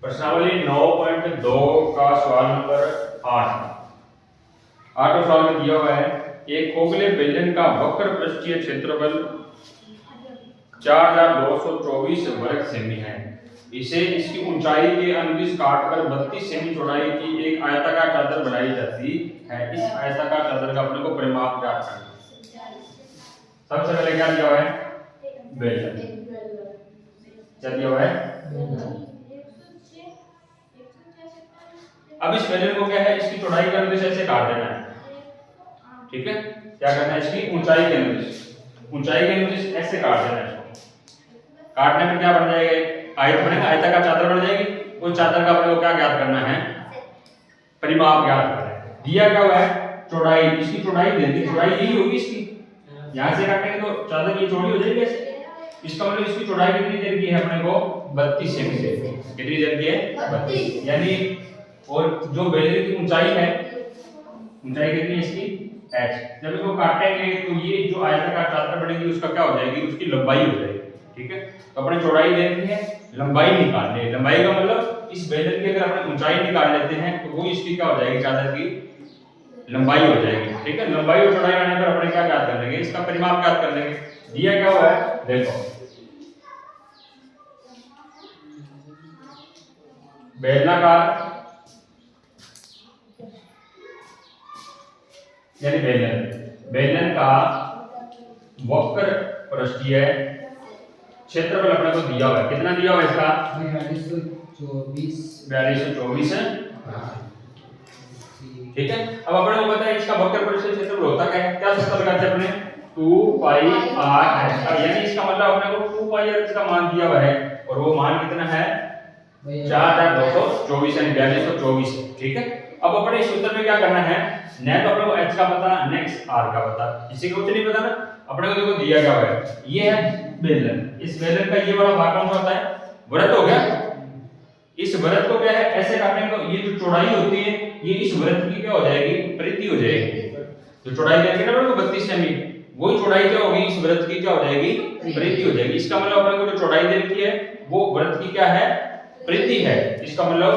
प्रश्नावली 9.2 का सवाल नंबर 8। आठवें सवाल में दिया हुआ है एक खोखले बेलन का वक्र पृष्ठीय क्षेत्रफल 4224 वर्ग सेमी है। इसे इसकी ऊंचाई के अनुदिश काटकर 32 सेमी चौड़ाई की एक आयताकार चादर बनाई जाती है। इस आयताकार चादर का अपने को परिमाप ज्ञात करना है। सबसे पहले क्या दिया हुआ है? बेलन। क्या दिया हुआ है? अब इस बेलन को क्या है, इसकी चौड़ाई के अनुदिश ऐसे काट देना है। ठीक है, क्या करना है, इसकी ऊंचाई के अनुदिश ऐसे काट देना है। इसको काटने में क्या बन जाएगा, आयत बनेगा, आयताकार चादर बन जाएगी। उस चादर का अपने को क्या ज्ञात करना है? परिमाप ज्ञात करना है। दिया क्या हुआ है? चौड़ाई। इसकी चौड़ाई दे दी, चौड़ाई यही होगी इसकी। यहां से काटेंगे तो चादर ये चौड़ी हो जाएगी ऐसे। इसका मतलब इसकी चौड़ाई कितनी देर की है अपने को? 32 सेमी देर की। कितनी देर की है? 32। यानी और जो बेलन की ऊंचाई है, ऊंचाई कितनी है इसकी? h। जब इसको काटेंगे तो ये जो आयताकार चादर बनेगी उसका क्या हो जाएगी? उसकी लंबाई हो जाएगी। ठीक है, तो अपने चौड़ाई देखनी है, लंबाई निकालनी है। लंबाई का मतलब इस बेलन की अगर अपने ऊंचाई निकाल लेते हैं तो वो इसकी क्या हो जाएगी? चादर की लंबाई हो जाएगी। ठीक है, लंबाई और चौड़ाई आने पर अपने क्या ज्ञात कर लेंगे? इसका परिमाप ज्ञात कर लेंगे। दिया क्या हुआ है देखो, बेलनाकार यानी बेलन का वक्र पृष्ठीय क्षेत्रफल अपने को दिया हुआ है। कितना दिया हुआ है इसका? 4224 है। ठीक है, अब अपने को पता है इसका वक्र पृष्ठीय क्षेत्रफल होता क्या है? क्या सूत्र लगाते हैं अपने? 2 पाई r h। यानी इसका मतलब अपने को 2 पाई r का मान दिया हुआ है और वो मान कितना है? 4224 यानी 4224। ठीक है, अब अपने इस सूत्र में क्या करना है? न तो अपने को h का पता, न r का पता, किसी को कुछ नहीं पता ना। अपने को देखो दिया क्या हुआ है, ये है बेलन। इस बेलन का ये वाला भाग कौन सा होता है? वृत्त हो गया। इस वृत्त को क्या है, ऐसे काटेंगे तो ये जो चौड़ाई होती है ये इस वृत्त की क्या हो जाएगी? परिधि हो जाएगी। तो चौड़ाई देंगे ना अपने को 32 सेमी, वही चौड़ाई क्या होगी? इस वृत्त की क्या हो जाएगी? परिधि हो जाएगी। इसका मतलब अपने को जो चौड़ाई दे रखी है वो वृत्त की क्या है? परिधि है। इसका मतलब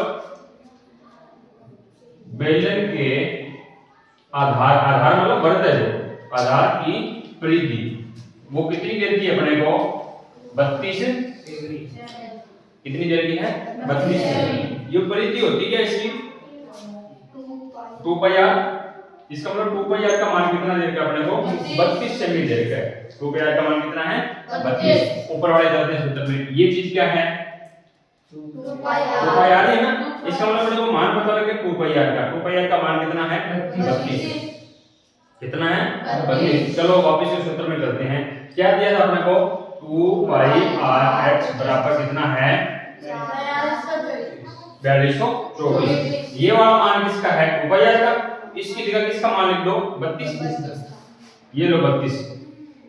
बेलन के आधार मतलब वृत्त है, जो आधार की परिधि वो कितनी देर की है अपने को? 32। कितनी देर की है? 32। ये परिधि होती है इसकी 2 पाई r। इसका मतलब 2 पाई r का मान कितना देर का अपने को? 32 सेमी देर का है। 2 पाई r का मान कितना है? 32। ऊपर वाले चलते हैं सूत्र में, ये चीज क्या है? 2 पाई r है ना। इसका मतलब अपने को मान पता लगे 2 पाई r का। 2 पाई r का मान कितना है? 32। कितना है? 32। चलो वापस इस सूत्र में चलते हैं। क्या दिया था अपने को? 2 पाई r h बराबर कितना है? 4224। ये वाला मान किसका है? 2 पाई r का। इसकी जगह किसका मान लिख दो? 32। ये लो 32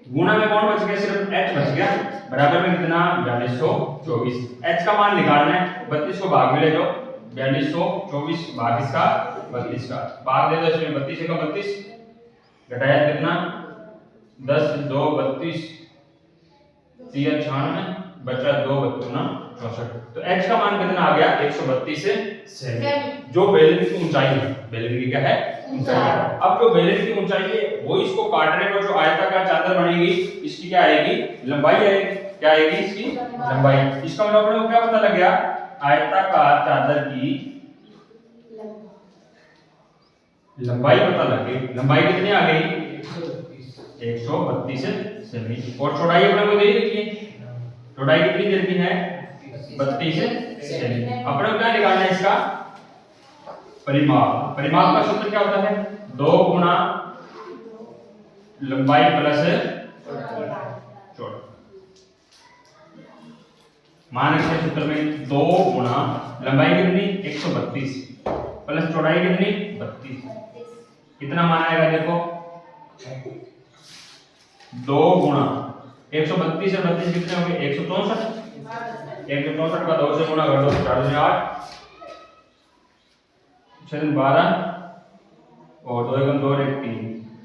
गुणा में कौन बच गया? सिर्फ h बच गया। बराबर में कितना? 4224। h का मान निकालना है, 32 को भाग में ले जाओ। 4224 भाग इसका 32 का भाग दे दो इसमें। 32 का 32 घटाया कितना? 10 2 32 3 96 बचा 2 32 64। तो h का मान कितना आ गया? 132 सेमी। जो बेलन की ऊंचाई है, बेलन की क्या है? ऊंचाई है। अब जो बेलन की ऊंचाई है वो इसको काटने पर जो आयताकार चादर बनेगी इसकी क्या आएगी? लंबाई आएगी। क्या आएगी? इसकी लंबाई। इसका मतलब अपने को क्या पता लग गया? आयताकार चादर की लंबाई पता लग गई। लंबाई कितनी आ गई? 132 सेमी। और चौड़ाई अपने को दे रखी है, चौड़ाई कितनी देर की है? 32 सेमी। अपने को क्या निकालना है? इसका परिमाप। परिमाप का सूत्र क्या होता है? 2 गुना लंबाई प्लस चौड़ाई। मान रखते सूत्र में 2 गुना लंबाई कितनी? 132 प्लस चौड़ाई कितनी? 32। कितना मान आएगा देखो? 2 गुणा 132 और 32 कितने हो गए? 164। 164 का 2 से गुणा कर दो, 4 से 8 6 12 और 2 एकम 2 और 1 3।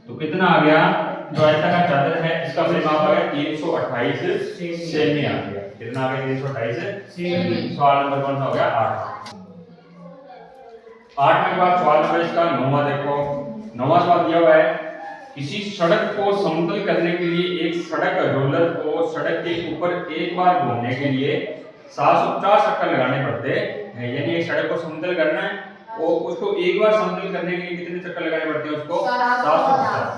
तो कितना आ गया? जो आयताकार चादर है इसका परिमाप आ गया 328 सेमी आ गया। कितना आ गया 328 से। सवाल नंबर कौन सा हो गया 8। 8 के बाद सवाल नंबर इसका 9वां देखो। 9वां सवाल दिया हुआ है किसी सड़क को समतल करने के लिए एक सड़क रोलर को सड़क के ऊपर एक बार घूमने के लिए 750 चक्कर लगाने पड़ते हैं। यानी एक सड़क को समतल करना है और उसको एक बार समतल करने के लिए कितने चक्कर लगाने पड़ते हैं उसको 750।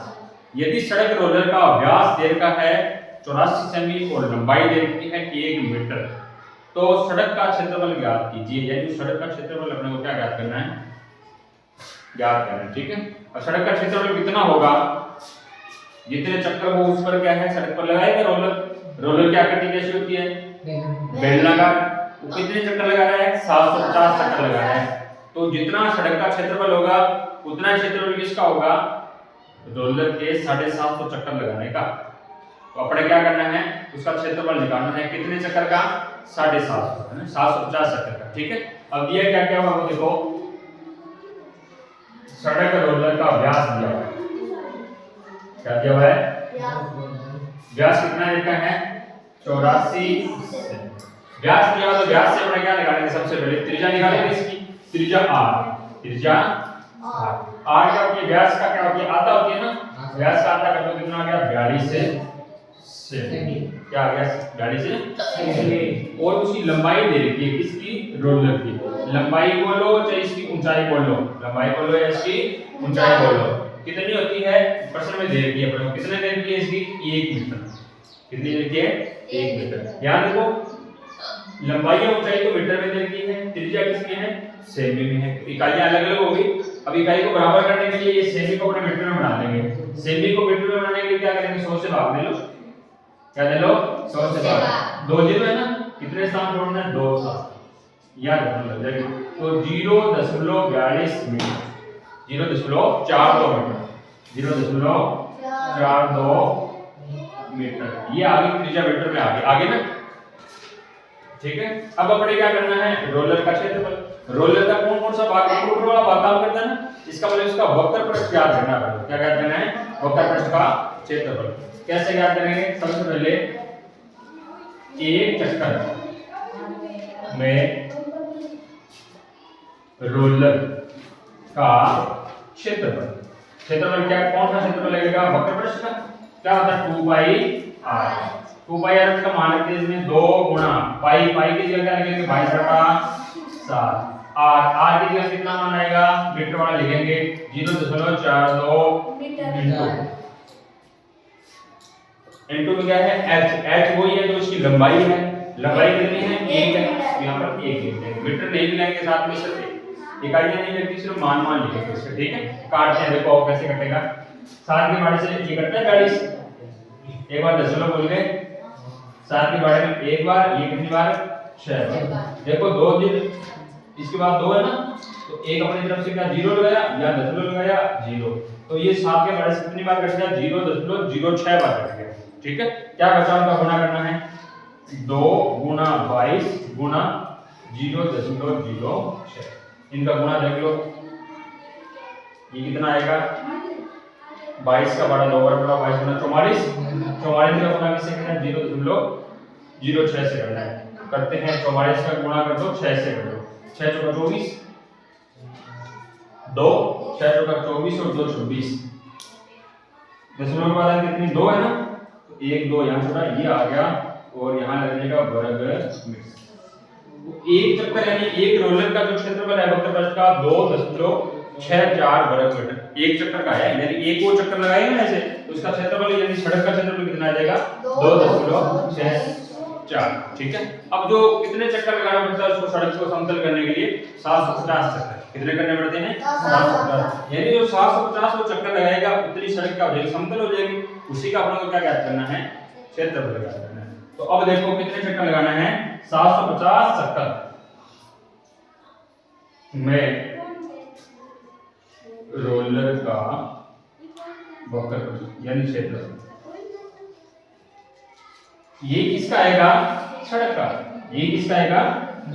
यदि सड़क रोलर का व्यास देर का है 84 सेमी और लंबाई देर की है 1 मीटर तो सड़क का क्षेत्रफल ज्ञात कीजिए। यानी सड़क का क्षेत्रफल अपने को क्या ज्ञात करना है, ज्ञात करना है। ठीक है, और सड़क का क्षेत्रफल कितना होगा, जितने चक्कर वो उस पर क्या है सड़क पर लगाएगा रोलर। रोलर की आकृति कैसी होती है, बेलनाकार। वो कितने चक्कर लगा रहा है 750 चक्कर लगा रहा है। तो जितना सड़क का क्षेत्रफल होगा उतना क्षेत्रफल किसका होगा, रोलर के 750 चक्कर लगाने का। तो अपने क्या करना है, उसका क्षेत्रफल निकालना है कितने चक्कर का 750 750 चक्कर का। ठीक है, अब ये क्या क्या हुआ वो देखो, सड़क रोलर का व्यास दिया हुआ है। क्या दिया हुआ है, व्यास कितना देखा है 84। व्यास दिया तो व्यास से अपने क्या निकालेंगे, सबसे पहले त्रिज्या निकालेंगे इसकी। त्रिज्या r, त्रिज्या r क्या होती है, व्यास का क्या होती है आधा होती है ना। व्यास का आधा कर दो कितना आ गया 42 सेमी। क्या आ गया 42 सेमी। और उसकी लंबाई दे रखी है किसकी, रोलर की। लंबाई बोलो चाहे इसकी ऊंचाई बोलो, लंबाई बोलो या इसकी ऊंचाई बोलो, कितनी होती है प्रश्न में दे रखी है अपने को। कितने दे रखी है इसकी 1 मीटर। कितनी दे रखी है 1 मीटर। यहां देखो लंबाई और ऊंचाई तो मीटर में दे रखी है, त्रिज्या किसकी है सेमी में है। इकाइयां अलग अलग होगी। अब इकाई को बराबर करने के लिए ये सेमी को अपने मीटर में बना लेंगे। सेमी को मीटर में बनाने के लिए क्या करेंगे 100 से भाग दे लो। क्या दे लो 100 से भाग। 2 जीरो है ना, कितने स्थान छोड़ना है 2 स्थान, याद रखना लग जाएगी। तो 0.42 मीटर, 0.42 मीटर, 0.42 मीटर। ये आगे त्रिज्या मीटर में आगे ना। ठीक है, अब अपने क्या करना है रोलर का क्षेत्रफल। रोलर का कौन कौन सा भाग ऊपर वाला भाग काम करता है ना, इसका मतलब इसका वक्र पृष्ठ ज्ञात करना है। क्या ज्ञात करना है, वक्र पृष्ठ का क्षेत्रफल। कैसे ज्ञात करेंगे, सबसे पहले एक चक्कर में रोलर का क्षेत्रफल। क्षेत्रफल क्या कौन सा क्षेत्रफल लगेगा, वक्र पृष्ठ का। क्या होता है 2 पाई r। 2 पाई r का मान रखते हैं इसमें 2 गुना पाई। पाई की जगह क्या लिखेंगे 22/7। r की जगह कितना मान आएगा, मीटर वाला लिखेंगे 0.42 मीटर। इनटू में क्या है h वही है जो इसकी लंबाई है। लंबाई कितनी है 1 है, यहां पर 1 लिख देंगे। मीटर नहीं मिलाएंगे साथ में, सिर्फ इकाइयां नहीं लिखती, सिर्फ मान लिखेंगे इसका। ठीक है, काटते हैं देखो कैसे कटेगा। 7 के बारे से ये कटता है 42, एक बार दशमलव बोल गए। 7 के बारे में एक बार, ये कितनी बार 6 बार। देखो 2 दिन इसके बाद 2 है ना, तो एक अपनी तरफ से क्या 0 लगाया या दशमलव लगाया 0। तो ये 7 के बारे से कितनी बार कट गया 0.06 बार कट गया। ठीक है, क्या बचा उनका गुना करना है 2 गुना 22 गुना 0.06। इनका गुना देख लो, ये कितना आएगा 22 का बड़ा 2 बार बड़ा 22 गुना 44। 44 का गुना किससे करना है 0.06 से करना है। करते हैं 44 का गुणा कर दो 6 से कर दो। 6 चौका 24, 2 6 चौका 24 और 2 26। दशमलव के बाद कितनी 2 है ना, तो 1 2 यहाँ छोड़ा, ये आ गया और यहाँ लग जाएगा वर्ग मीटर। एक चक्कर यानी एक रोलर का जो क्षेत्रफल है वक्र पृष्ठ का 2.64 वर्ग मीटर एक चक्कर का है। यानी एक वो चक्कर लगाएंगे ना ऐसे, तो उसका क्षेत्रफल यानी सड़क का क्षेत्रफल कितना आ जाएगा 2.64। ठीक है, अब जो कितने चक्कर लगाना पड़ता है उसको सड़क को समतल करने के लिए 750 चक्कर। कितने करने पड़ते हैं 750। यानी जो 750 वो चक्कर लगाएगा उतनी सड़क क्या हो जाएगी समतल हो जाएगी। उसी का अपने को क्या ज्ञात करना है क्षेत्रफल ज्ञात करना है। तो अब देखो कितने चक्कर लगाना है 750 चक्कर में रोलर का वक्र यानी क्षेत्रफल। ये किसका आएगा सड़क का, ये किसका आएगा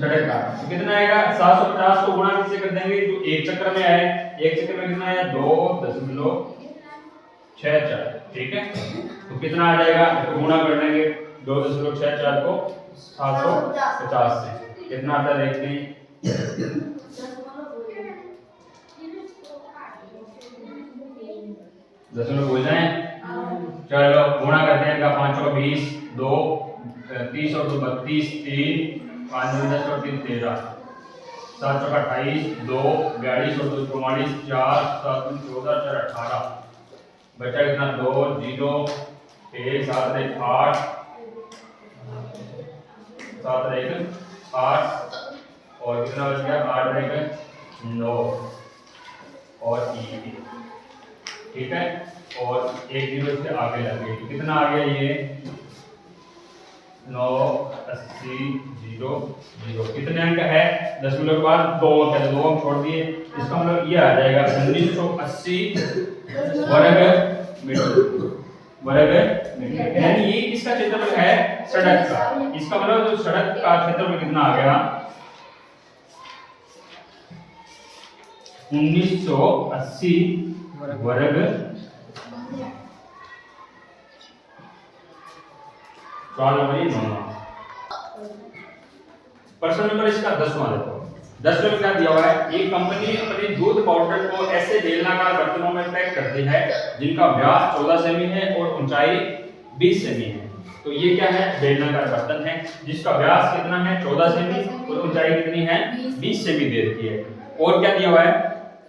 सड़क का। तो कितना आएगा 750 को गुणा किससे कर देंगे जो एक चक्कर में आए। एक चक्कर में कितना आया 2.64। ठीक है, तो कितना आ जाएगा इसको गुणा कर देंगे 2.64 को 750 से कितना आता है देखते हैं। दशमलव बोल जाए। चलो गुणा करते हैं, 5 और 20, 2 30 और 2 32, 3 5 10 और 3 13, 7 चौका 28, 2 42 और 2 44, 4 7 14 4 18, बचा कितना 2 0 1 7 1 8 7 1 8 और कितना बच गया 8 1 9 और 1, ठीक है। और 1 0 इससे आगे लगे कितना आ गया ये 9 80 0 0, कितने अंक है दशमलव के बाद 2 अंक है, 2 अंक छोड़ दिए, इसका मतलब ये आ जाएगा 1980 वर्ग मीटर। यानी ये किसका क्षेत्रफल है सड़क का। इसका मतलब जो सड़क का क्षेत्रफल कितना आ गया 1980 वर्ग। सवाल नंबर 9। प्रश्न नंबर इसका 10वां देखो। 10वें में क्या दिया हुआ है, एक कंपनी अपने दूध पाउडर को ऐसे बेलनाकार बर्तनों में पैक करती है जिनका व्यास 14 सेमी है और ऊंचाई 20 सेमी है। तो ये क्या है बेलनाकार बर्तन है जिसका व्यास कितना है 14 सेमी और ऊंचाई कितनी है 20 सेमी दे रखी है। और क्या दिया हुआ है,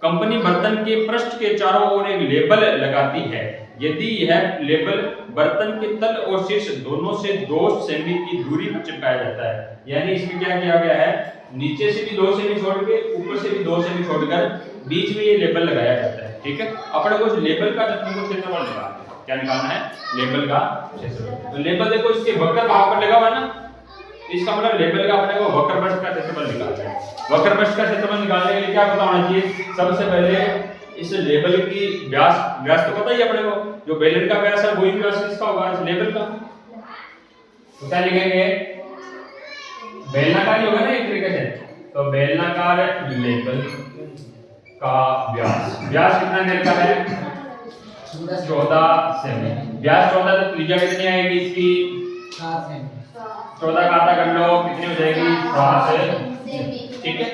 कंपनी बर्तन के पृष्ठ के चारों ओर एक लेबल लगाती है। यदि यह लेबल बर्तन के तल और शीर्ष दोनों से 2 सेमी की दूरी पर चिपकाया जाता है। यानी इसमें क्या किया गया है, नीचे से भी 2 सेमी छोड़ के ऊपर से भी 2 सेमी छोड़कर बीच में ये लेबल लगाया जाता है, ठीक है। अपने को इस लेबल का क्षेत्रफल निकालना है। क्या निकालना है, लेबल का क्षेत्रफल। तो लेबल देखो इसके वक्र भाग पर लगा हुआ है ना, इसका मतलब लेबल का अपने को वक्र पृष्ठ का क्षेत्रफल निकालना है। वक्र पृष्ठ का क्षेत्रफल निकालने के लिए क्या पता होना चाहिए, सबसे पहले इस लेबल की व्यास तो पता ही अपने को, जो बेलन का व्यास है वही व्यास किसका होगा इस लेबल का। तो क्या लिखेंगे, बेलनाकार ही होगा ना एक तरीके से, तो बेलनाकार लेबल का व्यास कितना मीटर का है 14 सेमी। व्यास 14 तो त्रिज्या कितनी आएगी इसकी 7 सेमी। 14 का आधा कर लो कितनी हो जाएगी 7 सेमी, ठीक है।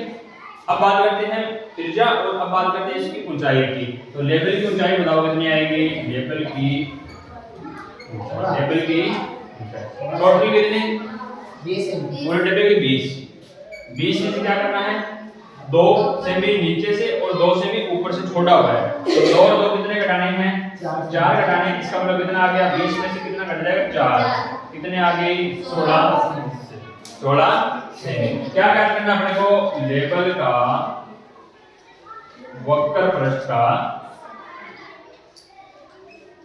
अब बात करते हैं त्रिज्या और अब बात करते हैं इसकी ऊंचाई की। तो लेबल की ऊंचाई बताओ कितनी आएगी, लेबल की टोटल कितनी 20 सेमी, पूरे डब्बे की 20 में से क्या करना है 2 सेमी नीचे से और 2 सेमी ऊपर से छोड़ा हुआ है, तो 2 और 2 कितने घटाने हैं 4 घटाने। इसका मतलब कितना आ गया 20 में से कितना घट जाएगा 4, कितने आ गई 16 सेमी। क्या ज्ञात करना अपने को, लेबल का वक्र पृष्ठ का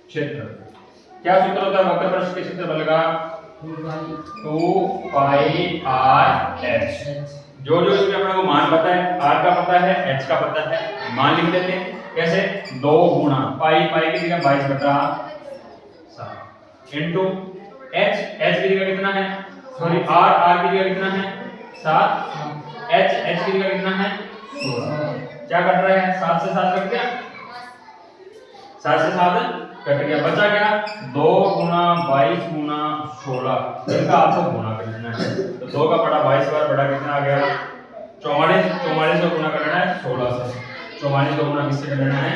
क्षेत्र। क्या सूत्र होता है वक्र पृष्ठ के क्षेत्रफल का 2 पाई r h। जो इसमें अपने को मान पता है, r का पता है, h का पता है, मान लिख देते हैं कैसे 2 गुणा पाई की जगह 22/7 इनटू h की जगह कितना है सॉरी r की जगह कितना है 7, h की जगह कितना है 16। क्या कट रहा है 7 से 7 कट गया, 7 से 7 कट गया, बचा क्या 2 गुणा 22 गुणा 16, इनका आपको गुणा कर लेना है। तो 2 का बड़ा 22 बार बड़ा कितना आ गया 44 को गुणा करना है 16 से, 44 को गुणा किससे कर लेना है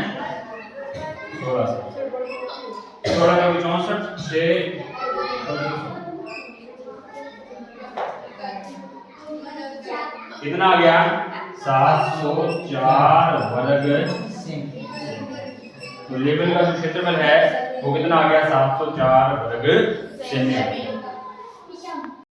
16 से, 16 का 64 से कितना आ गया 704 वर्ग सेमी। तो लेबल का जो क्षेत्रफल है वो कितना आ गया 704 वर्ग सेमी।